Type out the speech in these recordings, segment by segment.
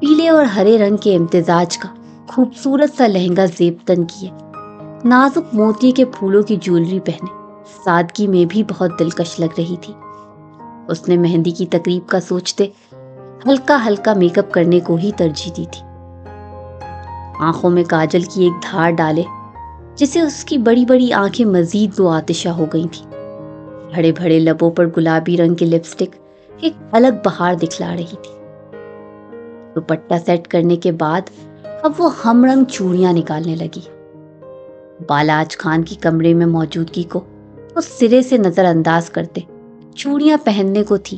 پیلے اور ہرے رنگ کے امتزاج کا خوبصورت سا لہنگا زیب تن کیے، نازک موتی کے پھولوں کی جویلری پہنے سادگی میں بھی بہت دلکش لگ رہی تھی۔ اس نے مہندی کی تقریب کا سوچتے ہلکا ہلکا میک اپ کرنے کو ہی ترجیح دی تھی۔ آنکھوں میں کاجل کی ایک دھار ڈالے جسے اس کی بڑی بڑی آنکھیں مزید دو آتشہ ہو گئی تھیں۔ بڑے بڑے لبوں پر گلابی رنگ کی لپسٹک ایک الگ بہار دکھلا رہی تھی۔ دوپٹہ سیٹ کرنے کے بعد اب وہ ہم رنگ چوڑیاں نکالنے لگی۔ بالاج خان کی کمرے میں موجودگی کو وہ سرے سے نظر انداز کرتے چوڑیاں پہننے کو تھی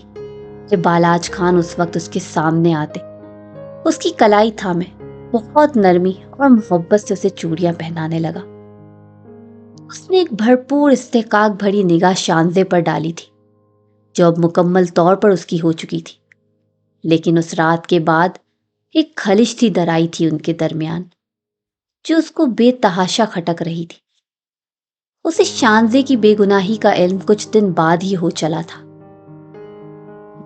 کہ بالاج خان اس وقت اس کے سامنے آتے، اس کی کلائی تھامے بہت نرمی اور محبت سے اسے چوڑیاں پہنانے لگا۔ اس نے ایک بھرپور استحقاق بھری نگاہ شانزے پر ڈالی تھی جو اب مکمل طور پر اس کی ہو چکی تھی، لیکن اس رات کے بعد ایک خلش تھی درائی تھی ان کے درمیان جو اس کو بے تحاشا کھٹک رہی تھی۔ اسے شانزے کی بے گناہی کا علم کچھ دن بعد ہی ہو چلا تھا۔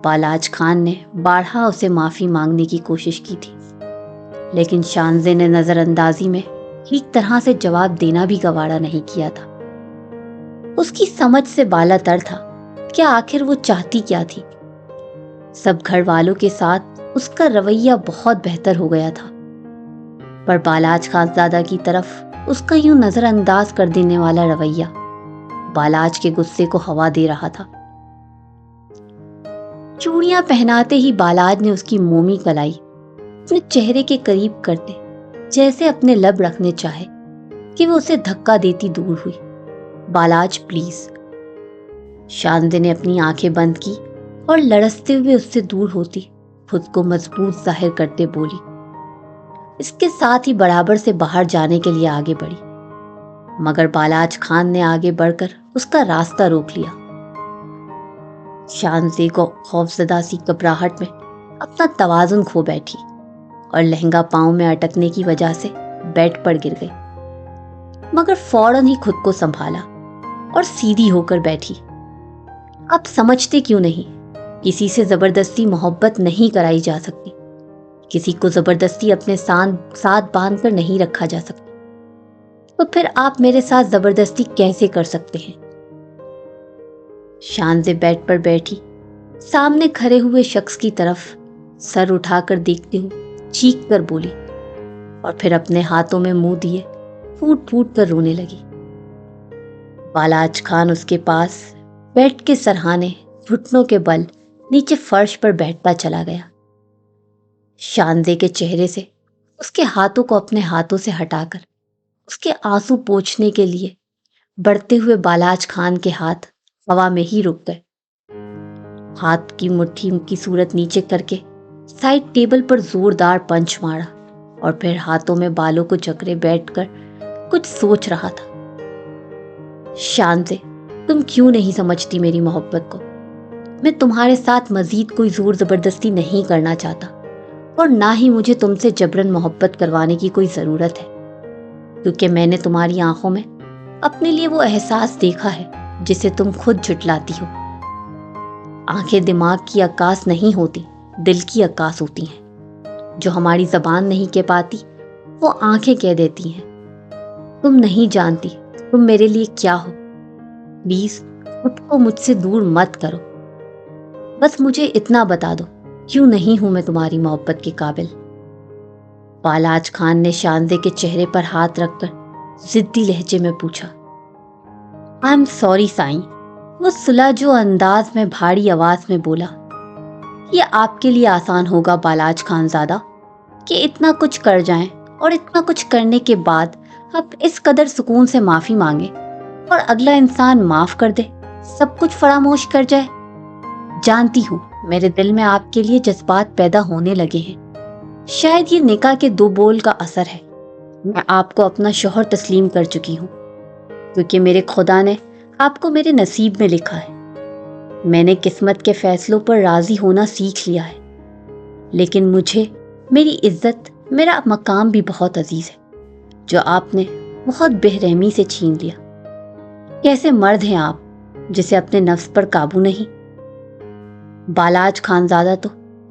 بالاج خان نے بارہا اسے معافی مانگنے کی کوشش کی تھی، لیکن شانزے نے نظر اندازی میں ٹھیک طرح سے جواب دینا بھی گوارا نہیں کیا تھا۔ اس کی سمجھ سے بالا تر تھا کہ آخر وہ چاہتی کیا تھی۔ سب گھر والوں کے ساتھ اس کا رویہ بہت بہتر ہو گیا تھا، پر بالاج خان زادہ کی طرف اس کا یوں نظر انداز کر دینے والا رویہ بالاج کے غصے کو ہوا دے رہا تھا۔ چوڑیاں پہناتے ہی بالاج نے اس کی مومی کلائی اپنے چہرے کے قریب کرتے جیسے اپنے لب رکھنے چاہے کہ وہ اسے دھکا دیتی دور ہوئی۔ بالاج پلیز۔ شانزے نے اپنی آنکھیں بند کی اور لڑستے ہوئے اس سے دور ہوتی خود کو مضبوط ظاہر کرتے بولی۔ اس کے ساتھ ہی برابر سے باہر جانے کے لیے آگے بڑھی، مگر بالاج خان نے آگے بڑھ کر اس کا راستہ روک لیا۔ شانزے کو خوفزدہ سی گھبراہٹ میں اپنا توازن کھو بیٹھی اور لہنگا پاؤں میں اٹکنے کی وجہ سے بیڈ پر گر گئی، مگر فوراً ہی خود کو سنبھالا اور سیدھی ہو کر بیٹھی۔ اب سمجھتے کیوں نہیں کسی سے زبردستی محبت نہیں کرائی جا سکتی، کسی کو زبردستی اپنے ساتھ باندھ کر نہیں رکھا جا سکتا، تو پھر آپ میرے ساتھ زبردستی کیسے کر سکتے ہیں؟ شانزے بیڈ پر بیٹھی سامنے کھڑے ہوئے شخص کی طرف سر اٹھا کر دیکھتے ہوئے چیخ کر بولی، اور پھر اپنے ہاتھوں میں منہ دیے پھوٹ پھوٹ کر رونے لگی۔ بالاج خان اس کے پاس بیڈ کے سرہانے گھٹنوں کے بل نیچے فرش پر بیٹھتا چلا گیا۔ شانزے کے چہرے سے اس کے ہاتھوں کو اپنے ہاتھوں سے ہٹا کر اس کے آنسو پوچھنے کے لیے بڑھتے ہوئے بالاج خان کے ہاتھ ہوا میں ہی رک گئے۔ ہاتھ کی مٹھی کی صورت نیچے کر کے سائڈ ٹیبل پر زوردار پنچ مارا اور پھر ہاتھوں میں بالوں کو جکڑے بیٹھ کر کچھ سوچ رہا تھا۔ شانزے، تم کیوں نہیں سمجھتی میری محبت کو؟ میں تمہارے ساتھ مزید کوئی زور زبردستی نہیں کرنا چاہتا، اور نہ ہی مجھے تم سے جبرن محبت کروانے کی کوئی ضرورت ہے، کیونکہ میں نے تمہاری آنکھوں میں اپنے لیے وہ احساس دیکھا ہے جسے تم خود جھٹلاتی ہو۔ آنکھیں دماغ کی عکاس نہیں ہوتی، دل کی عکاس ہوتی ہیں۔ جو ہماری زبان نہیں کہہ پاتی وہ آنکھیں کہہ دیتی ہیں۔ تم نہیں جانتی تم میرے لیے کیا ہو۔ پلیز خود کو مجھ سے دور مت کرو، بس مجھے اتنا بتا دو کیوں نہیں ہوں میں تمہاری محبت کے قابل۔ بالاج خان نے شانزے کے چہرے پر ہاتھ رکھ کر ضدی لہجے میں پوچھا۔ آئی ایم سوری سائیں، وہ سلجھو انداز میں بھاری آواز میں بولا۔ یہ آپ کے لیے آسان ہوگا بالاج خان زادہ کہ اتنا کچھ کر جائیں اور اتنا کچھ کرنے کے بعد آپ اس قدر سکون سے معافی مانگیں اور اگلا انسان معاف کر دے، سب کچھ فراموش کر جائے۔ جانتی ہوں میرے دل میں آپ کے لیے جذبات پیدا ہونے لگے ہیں، شاید یہ نکاح کے دو بول کا اثر ہے۔ میں آپ کو اپنا شوہر تسلیم کر چکی ہوں، کیونکہ میرے خدا نے آپ کو میرے نصیب میں لکھا ہے۔ میں نے قسمت کے فیصلوں پر راضی ہونا سیکھ لیا ہے، لیکن مجھے میری عزت، میرا مقام بھی بہت عزیز ہے جو آپ نے بہت بے رحمی سے چھین لیا۔ کیسے مرد ہیں آپ جسے اپنے نفس پر قابو نہیں؟ بالاج خان زادہ تو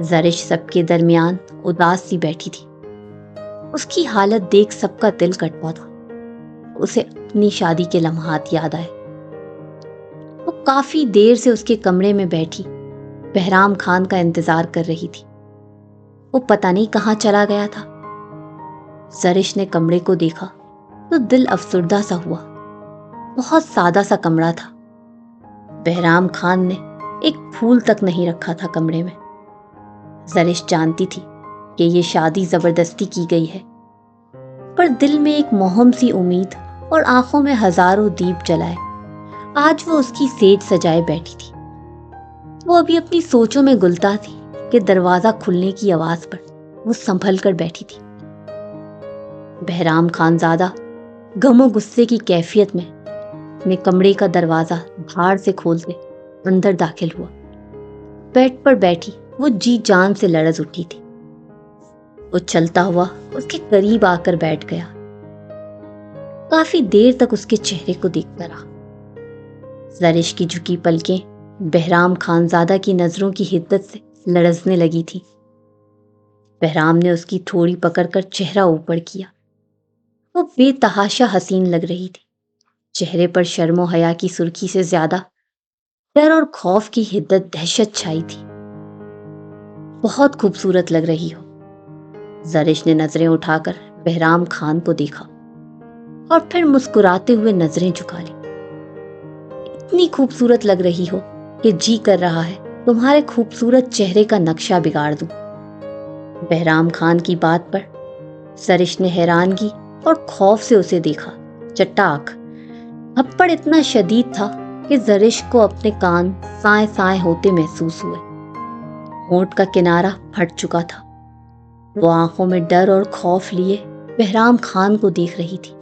زرش سب کے درمیان اداس سی بیٹھی تھی۔ اس کی حالت دیکھ سب کا دل کٹتا تھا۔ اسے اپنی شادی کے لمحات یاد آئے۔ وہ کافی دیر سے اس کے کمرے میں بیٹھی بہرام خان کا انتظار کر رہی تھی۔ وہ پتہ نہیں کہاں چلا گیا تھا۔ زرش نے کمرے کو دیکھا تو دل افسردہ سا ہوا۔ بہت سادہ سا کمرہ تھا۔ بہرام خان نے ایک پھول تک نہیں رکھا تھا کمرے میں۔ زرش جانتی تھی کہ یہ شادی زبردستی کی گئی ہے، پر دل میں ایک مہم سی امید اور آنکھوں میں ہزاروں دیپ جلائے آج وہ اس کی سیج سجائے بیٹھی تھی۔ وہ ابھی اپنی سوچوں میں گلتا تھی کہ دروازہ کھلنے کی آواز پر وہ سنبھل کر بیٹھی تھی۔ بہرام خان زادہ غم و غصے کی کیفیت میں اپنے کمرے کا دروازہ دھاڑ سے کھولتے اندر داخل ہوا۔ بیڈ پر بیٹھی وہ جی جان سے لرز اٹھی تھی۔ وہ چلتا ہوا اس کے قریب آ کر بیٹھ گیا۔ کافی دیر تک اس کے چہرے کو دیکھتا رہا۔ زرش کی جھکی پلکیں بہرام خان زادہ کی نظروں کی حدت سے لرزنے لگی تھی۔ بہرام نے اس کی تھوڑی پکڑ کر چہرہ اوپر کیا۔ وہ بے تحاشا حسین لگ رہی تھی۔ چہرے پر شرم و حیا کی سرخی سے زیادہ ڈر اور خوف کی حدت دہشت چھائی تھی۔ بہت خوبصورت لگ رہی ہو۔ زرش نے نظریں اٹھا کر بہرام خان کو دیکھا اور پھر مسکراتے ہوئے نظریں جھکا لی۔ اتنی خوبصورت لگ رہی ہو کہ جی کر رہا ہے تمہارے خوبصورت چہرے کا نقشہ بگاڑ دوں۔ بہرام خان کی بات پر زرش نے حیرانگی اور خوف سے اسے دیکھا۔ چٹاک تھپڑ اتنا شدید تھا کہ زرش کو اپنے کان سائیں سائیں ہوتے محسوس ہوئے۔ ہونٹ کا کنارہ پھٹ چکا تھا۔ وہ آنکھوں میں ڈر اور خوف لیے بہرام خان کو دیکھ رہی تھی،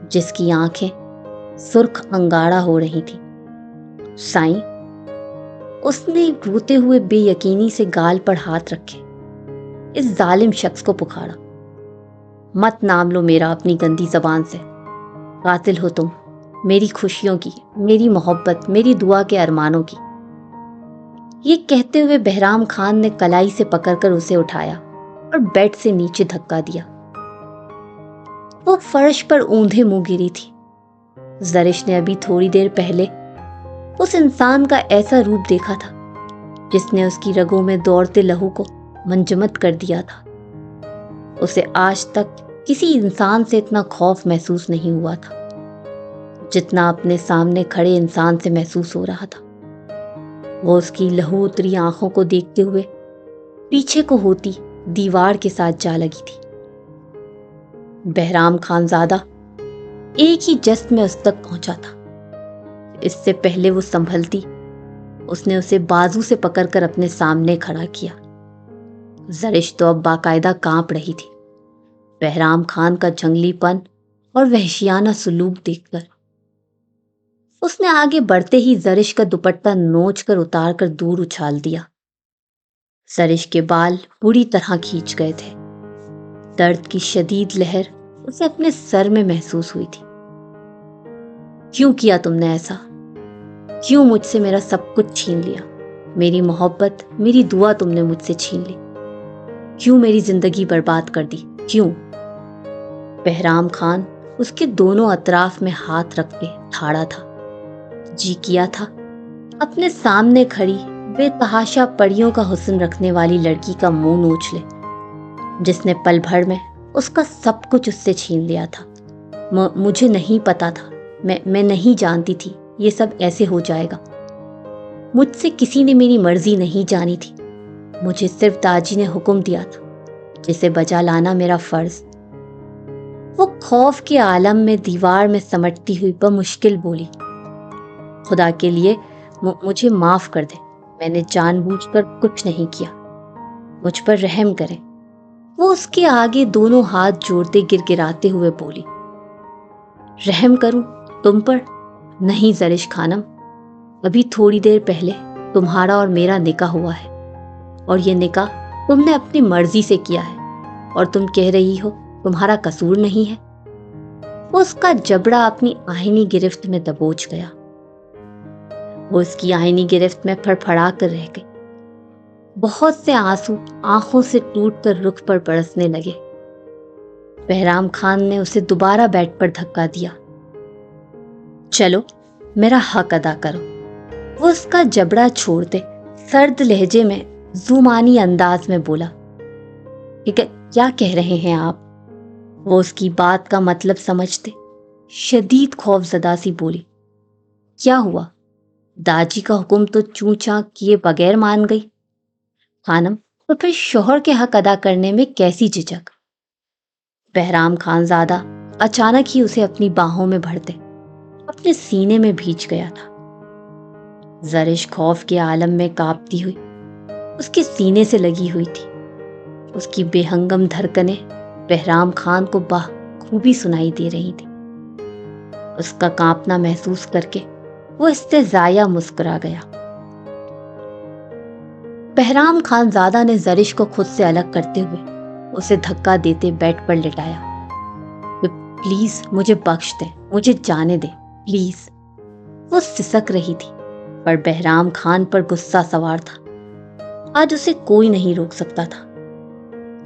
جس کی آنکھیں سرخ انگارہ ہو رہی تھی۔ سائیں، اس نے روتے ہوئے بے یقینی سے گال پر ہاتھ رکھے اس ظالم شخص کو پکارا۔ مت نام لو میرا اپنی گندی زبان سے۔ قاتل ہو تم، میری خوشیوں کی، میری محبت، میری دعا کے ارمانوں کی۔ یہ کہتے ہوئے بہرام خان نے کلائی سے پکڑ کر اسے اٹھایا اور بیڈ سے نیچے دھکا دیا۔ وہ فرش پر اوندھے منہ گری تھی۔ زرش نے ابھی تھوڑی دیر پہلے اس انسان کا ایسا روپ دیکھا تھا جس نے اس کی رگوں میں دوڑتے لہو کو منجمد کر دیا تھا۔ اسے آج تک کسی انسان سے اتنا خوف محسوس نہیں ہوا تھا جتنا اپنے سامنے کھڑے انسان سے محسوس ہو رہا تھا۔ وہ اس کی لہو اتری آنکھوں کو دیکھتے ہوئے پیچھے کو ہوتی دیوار کے ساتھ جا لگی تھی۔ بہرام خان زادہ ایک ہی جست میں اس تک پہنچا تھا۔ اس سے پہلے وہ سنبھلتی، اس نے اسے بازو سے پکڑ کر اپنے سامنے کھڑا کیا۔ زرش تو اب باقاعدہ کانپ رہی تھی۔ بہرام خان کا جنگلی پن اور وحشیانہ سلوک دیکھ کر اس نے آگے بڑھتے ہی زرش کا دوپٹہ نوچ کر اتار کر دور اچھال دیا۔ زرش کے بال بری طرح کھینچ گئے تھے۔ درد کی شدید لہر اسے اپنے سر میں محسوس ہوئی تھی۔ کیوں کیا تم نے ایسا؟ کیوں مجھ سے میرا سب کچھ چھین لیا؟ میری محبت، میری دعا تم نے مجھ سے چھین لی۔ کیوں میری زندگی برباد کر دی؟ کیوں؟ بہرام خان اس کے دونوں اطراف میں ہاتھ رکھ کے کھڑا تھا۔ جی کیا تھا اپنے سامنے کھڑی بے تحاشا پریوں کا حسن رکھنے والی لڑکی کا منہ نوچ لے، جس نے پل بھر میں اس کا سب کچھ اس سے چھین لیا تھا۔ مجھے نہیں پتا تھا، میں نہیں جانتی تھی یہ سب ایسے ہو جائے گا۔ مجھ سے کسی نے میری مرضی نہیں جانی تھی۔ مجھے صرف داجی نے حکم دیا تھا جسے بجا لانا میرا فرض۔ وہ خوف کے عالم میں دیوار میں سمٹتی ہوئی بمشکل بولی، خدا کے لیے مجھے معاف کر دے، میں نے جان بوجھ کر کچھ نہیں کیا، مجھ پر رحم کرے۔ وہ اس کے آگے دونوں ہاتھ جوڑتے گر گراتے ہوئے بولی، رحم کروں تم پر؟ نہیں زرش خانم، ابھی تھوڑی دیر پہلے تمہارا اور میرا نکاح ہوا ہے، اور یہ نکاح تم نے اپنی مرضی سے کیا ہے، اور تم کہہ رہی ہو تمہارا قصور نہیں ہے۔ وہ اس کا جبڑا اپنی آہنی گرفت میں دبوچ گیا۔ وہ اس کی آہنی گرفت میں پھڑپھڑا کر رہ گئی۔ بہت سے آنسو آنکھوں سے ٹوٹ کر رخ پر برسنے لگے۔ بہرام خان نے اسے دوبارہ بیڈ پر دھکا دیا۔ چلو میرا حق ادا کرو۔ وہ اس کا جبڑا چھوڑتے سرد لہجے میں زمانی انداز میں بولا۔ کیا کہہ رہے ہیں آپ؟ وہ اس کی بات کا مطلب سمجھتے شدید خوف زدہ سی بولی۔ کیا ہوا؟ داجی کا حکم تو چوں چاں کیے بغیر مان گئی۔ خانم، تو پھر شوہر کے حق ادا کرنے میں کیسی جھجک؟ بہرام خان زادہ اچانک ہی اسے اپنی باہوں میں بھرتے اپنے سینے میں بھیج گیا تھا۔ زرش خوف کے عالم میں کانپتی ہوئی اس کے سینے سے لگی ہوئی تھی۔ اس کی بے ہنگم دھڑکنیں بہرام خان کو بخوبی سنائی دے رہی تھی۔ اس کا کانپنا محسوس کر کے وہ استہزائیہ مسکرا گیا۔ بہرام خان زادہ نے زرش کو خود سے الگ کرتے ہوئے اسے دھکا دیتے بیڈ پر لٹایا۔ پلیز مجھے بخش دیں، مجھے جانے دیں پلیز۔ وہ سسک رہی تھی پر بہرام خان پر غصہ سوار تھا۔ آج اسے کوئی نہیں روک سکتا تھا۔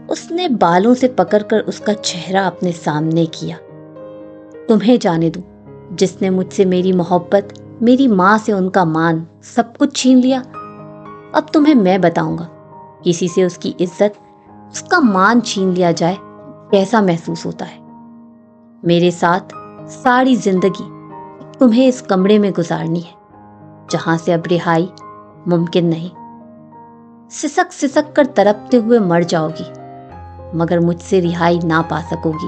اس نے بالوں سے پکڑ کر اس کا چہرہ اپنے سامنے کیا۔ تمہیں جانے دوں جس نے مجھ سے میری محبت، میری ماں سے ان کا مان، سب کچھ چھین لیا؟ اب تمہیں میں بتاؤں گا کسی سے اس کی عزت، اس کا مان چھین لیا جائے کیسا محسوس ہوتا ہے۔ میرے ساتھ ساری زندگی تمہیں اس کمرے میں گزارنی ہے جہاں سے اب رہائی ممکن نہیں۔ سسک سسک کر تڑپتے ہوئے مر جاؤ گی مگر مجھ سے رہائی نہ پا سکو گی۔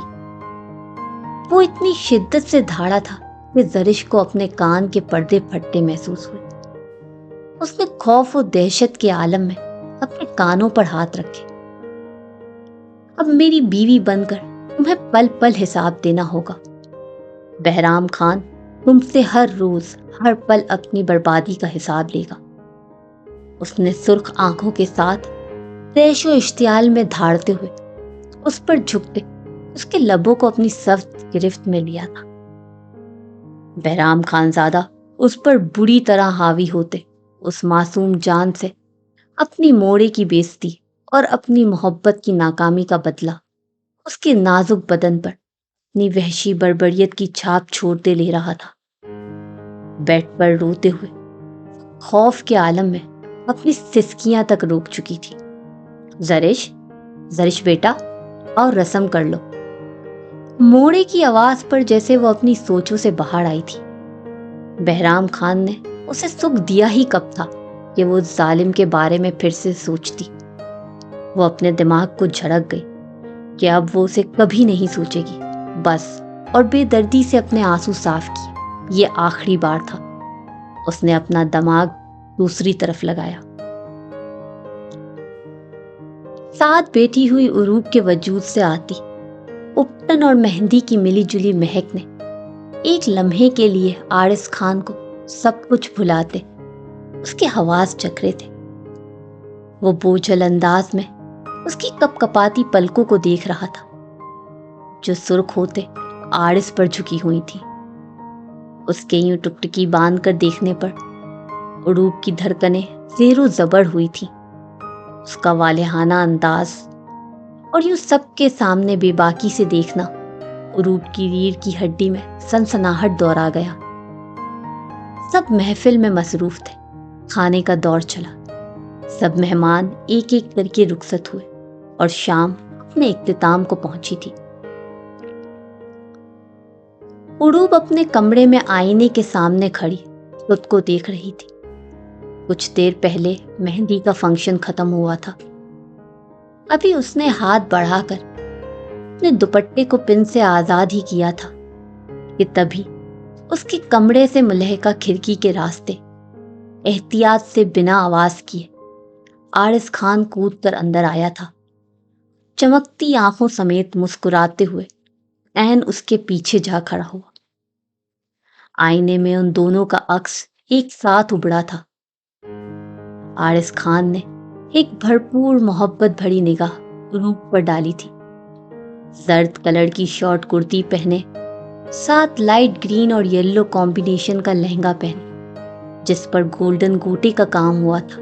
وہ اتنی شدت سے دھاڑا تھا کہ زرش کو اپنے کان کے پردے پھٹتے محسوس ہوئے۔ اس نے خوف و دہشت کے عالم میں اپنے کانوں پر ہاتھ رکھے۔ اب میری بیوی بن کر تمہیں پل پل حساب دینا ہوگا۔ بہرام خان تم سے ہر روز، ہر پل اپنی بربادی کا حساب لے گا۔ اس نے سرخ آنکھوں کے ساتھ ریش و اشتعال میں دھاڑتے ہوئے اس پر جھکتے اس کے لبوں کو اپنی سخت گرفت میں لیا تھا۔ بہرام خان زادہ اس پر بری طرح حاوی ہوتے اس معصوم جان سے اپنی موڑے کی بےزتی اور اپنی محبت کی ناکامی کا بدلہ اس کے نازک بدن پر اپنی وحشی بربریت کی چھاپ چھوڑتے لے رہا تھا۔ بیڈ پر روتے ہوئے خوف کے عالم میں اپنی سسکیاں تک روک چکی تھی۔ زرش بیٹا، اور رسم کر لو۔ موڑے کی آواز پر جیسے وہ اپنی سوچوں سے باہر آئی تھی۔ بہرام خان نے اسے سکھ دیا ہی کب تھا کہ وہ اس ظالم کے بارے میں پھر سے سوچتی۔ وہ اپنے دماغ کو جھڑک گئی کہ اب وہ اسے کبھی نہیں سوچے گی، بس، اور بے دردی سے اپنے آنسو صاف کیے۔ یہ آخری بار تھا۔ اس نے اپنا دماغ دوسری طرف لگایا۔ ساتھ بیٹھی ہوئی عروق کے وجود سے آتی اپٹن اور مہندی کی ملی جلی مہک نے ایک لمحے کے لیے آرس خان کو سب کچھ بھلاتے اس کے حواس چکرے تھے۔ وہ بوجھل انداز میں اس کی کپ کپاتی پلکوں کو دیکھ رہا تھا جو سرخ ہوتے آرس پر جھکی ہوئی تھی۔ اس کے یوں ٹکٹکی باندھ کر دیکھنے پر عروق کی دھڑکنیں زیر و زبر ہوئی تھی۔ اس کا والہانہ انداز اور یوں سب کے سامنے بے باکی سے دیکھنا عروق کی ریڑھ کی ہڈی میں سنسناہٹ دوہرا گیا۔ سب محفل میں مصروف تھے۔ کھانے کا دور چلا۔ سب مہمان ایک ایک کر کے رخصت ہوئے اور شام اپنے اختتام کو پہنچی تھی۔ عروق اپنے کمرے میں آئینے کے سامنے کھڑی خود کو دیکھ رہی تھی۔ کچھ دیر پہلے مہندی کا فنکشن ختم ہوا تھا۔ ابھی اس نے ہاتھ بڑھا کر اپنے دوپٹے کو پن سے آزاد ہی کیا تھا کہ تبھی اس کے کمرے سے ملحقہ کھڑکی کے راستے احتیاط سے بنا آواز کیے آرس خان کود کر اندر آیا تھا، چمکتی آنکھوں سمیت مسکراتے ہوئے عین اس کے پیچھے جا کھڑا ہوا۔ آئینے میں ان دونوں کا عکس ایک ساتھ ابھرا تھا۔ آرس خان نے ایک بھرپور محبت بھری نگاہ عروق پر ڈالی تھی۔ زرد کلر کی شارٹ کرتی پہنے، ساتھ لائٹ گرین اور یلو کمبینیشن کا لہنگا پہنے جس پر گولڈن گوٹے کا کام ہوا تھا۔